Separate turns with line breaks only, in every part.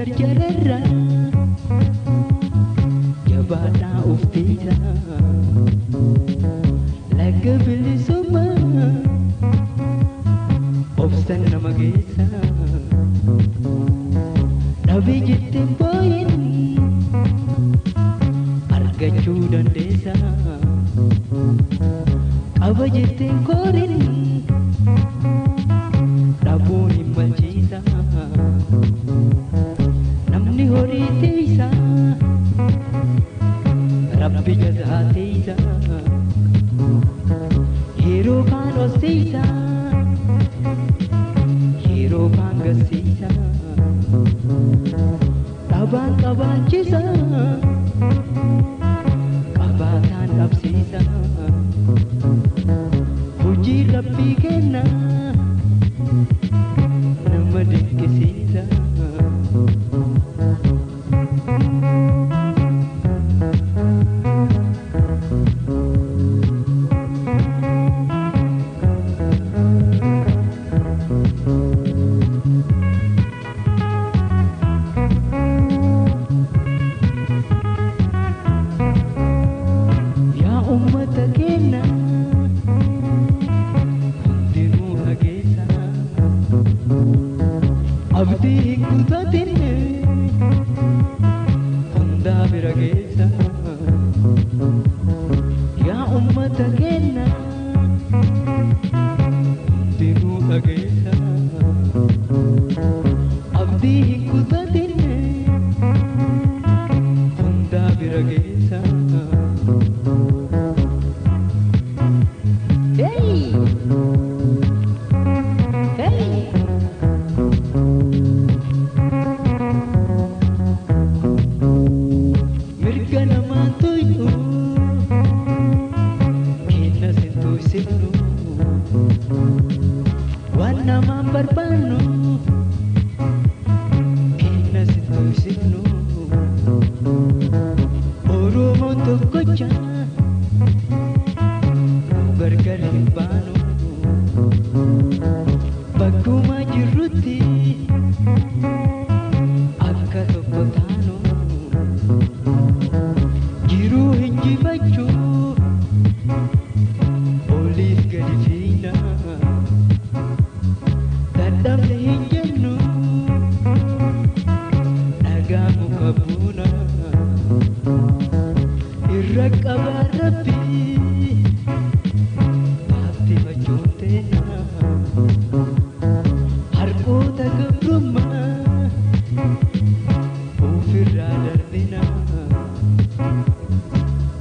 jarjararra jabaadhaa uftiisa laga bilisumma obsan nama geessa dhabii jetteen booyin argachuu dandeessa qaba jetteen koorin dhabuun hin malchiisa namni horii teeysa rabbi jazaa teeysa yeroo kaan oseeysa yeroo kaan gassiisa dhabaan qabaachisa qabaataan dhabsiisa hojii rabbii kenna nama dinqisiisa ummata keenya hundinuu dhageessa abdii hin kutatin hundaa bira geessa yaa ummata keenya hundinuu dhageessa abdii hin kutatin hundaa bira geessa mirga namaan tuynu kenna sin tuysifnu waan namaan barbaannu kenna sin tuysifnu oromoo tokkocha nu gargar hin baanu bakkuma jirrutti akka tokko taanu jiruu hinjifachuu oliif gadi fiina dadhabne hin jennu dhagaa muka buuna irra qabaa rabbii baatti machoonteena harkoota gabrummaa ofirraa darbina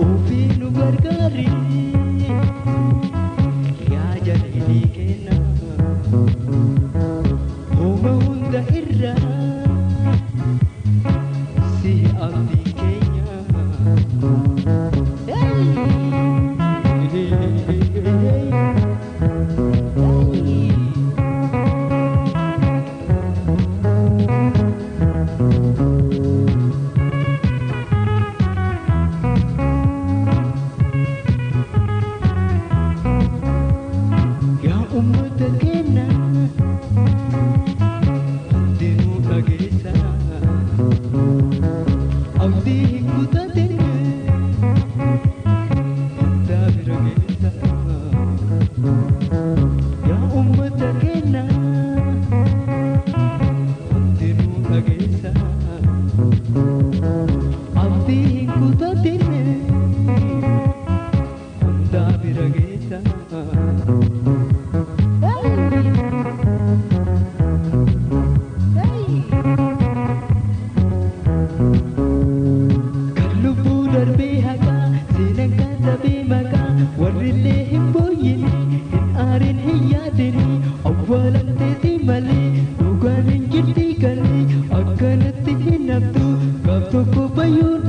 ofii nu gargaari yaa jal'inii kenna hooma hunda irraa si abdii keenya ummata keenya hundinuu dhageessa abdii hin kutatin hundaa bira geessa yaa ummata keenya hundinuu dhageessa abdii hin kutatin hundaa bira geessa darbii haqaa seenan katabee maqaa warrillee hin booyyine hin aarin hin yaadine awwaalamteeti malee dhugaan hin jirti galee akkanatti hin haftu gaaf tokko bayyuun